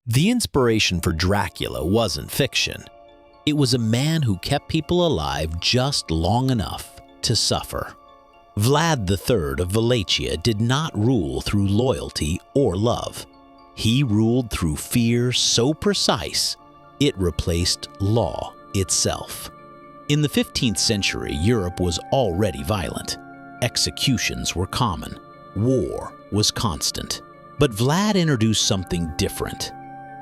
The inspiration for Dracula wasn't fiction. It was a man who kept people alive just long enough to suffer. Vlad III of Wallachia did not rule through loyalty or love. He ruled through fear so precise, it replaced law itself. In the 15th century, Europe was already violent. Executions were common. War was constant. But Vlad introduced something different.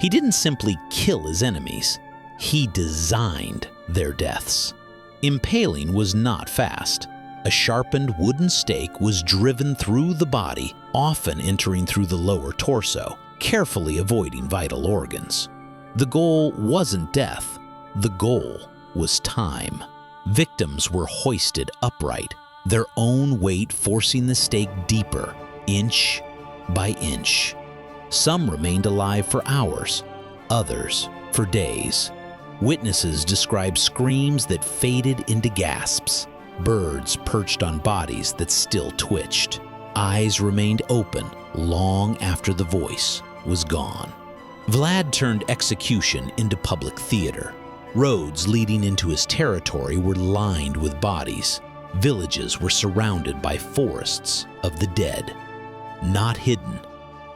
He didn't simply kill his enemies. He designed their deaths. Impaling was not fast. A sharpened wooden stake was driven through the body, often entering through the lower torso, carefully avoiding vital organs. The goal wasn't death. The goal was time. Victims were hoisted upright, their own weight forcing the stake deeper, inch by inch. Some remained alive for hours, others for days. Witnesses described screams that faded into gasps, birds perched on bodies that still twitched. Eyes remained open long after the voice was gone. Vlad turned execution into public theater. Roads leading into his territory were lined with bodies. Villages were surrounded by forests of the dead. Not hidden,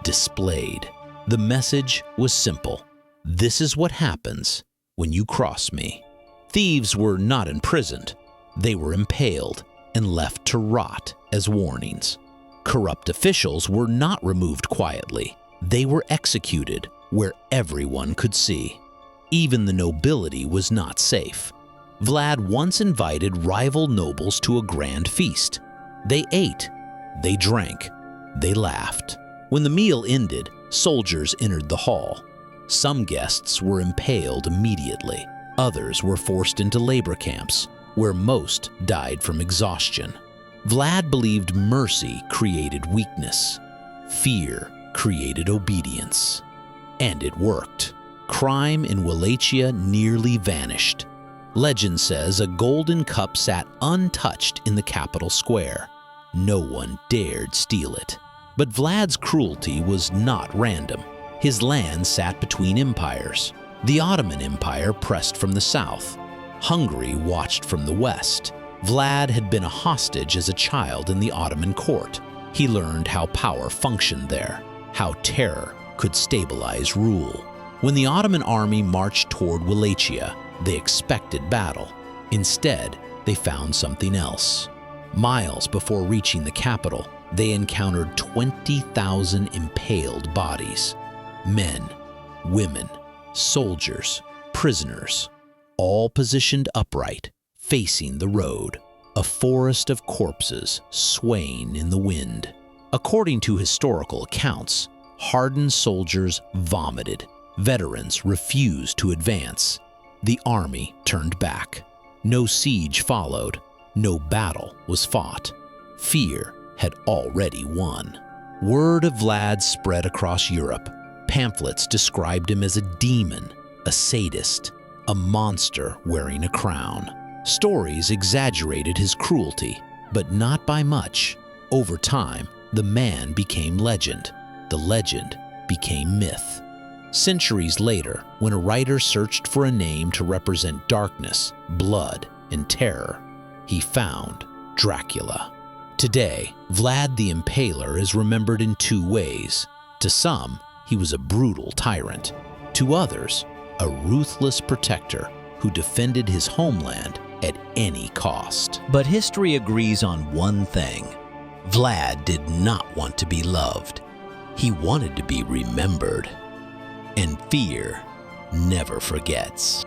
displayed. The message was simple. This is what happens when you cross me. Thieves were not imprisoned. They were impaled and left to rot as warnings. Corrupt officials were not removed quietly. They were executed where everyone could see. Even the nobility was not safe. Vlad once invited rival nobles to a grand feast. They ate, they drank, they laughed. When the meal ended, soldiers entered the hall. Some guests were impaled immediately. Others were forced into labor camps, where most died from exhaustion. Vlad believed mercy created weakness. Fear created obedience. And it worked. Crime in Wallachia nearly vanished. Legend says a golden cup sat untouched in the capital square. No one dared steal it. But Vlad's cruelty was not random. His land sat between empires. The Ottoman Empire pressed from the south. Hungary watched from the west. Vlad had been a hostage as a child in the Ottoman court. He learned how power functioned there, how terror could stabilize rule. When the Ottoman army marched toward Wallachia, they expected battle. Instead, they found something else. Miles before reaching the capital, they encountered 20,000 impaled bodies. Men, women, soldiers, prisoners, all positioned upright, facing the road. A forest of corpses swaying in the wind. According to historical accounts, hardened soldiers vomited. Veterans refused to advance. The army turned back. No siege followed. No battle was fought. Fear had already won. Word of Vlad spread across Europe. Pamphlets described him as a demon, a sadist, a monster wearing a crown. Stories exaggerated his cruelty, but not by much. Over time, the man became legend. The legend became myth. Centuries later, when a writer searched for a name to represent darkness, blood, and terror, he found Dracula. Today, Vlad the Impaler is remembered in two ways. To some, he was a brutal tyrant. To others, a ruthless protector who defended his homeland at any cost. But history agrees on one thing. Vlad did not want to be loved. He wanted to be remembered. And fear never forgets.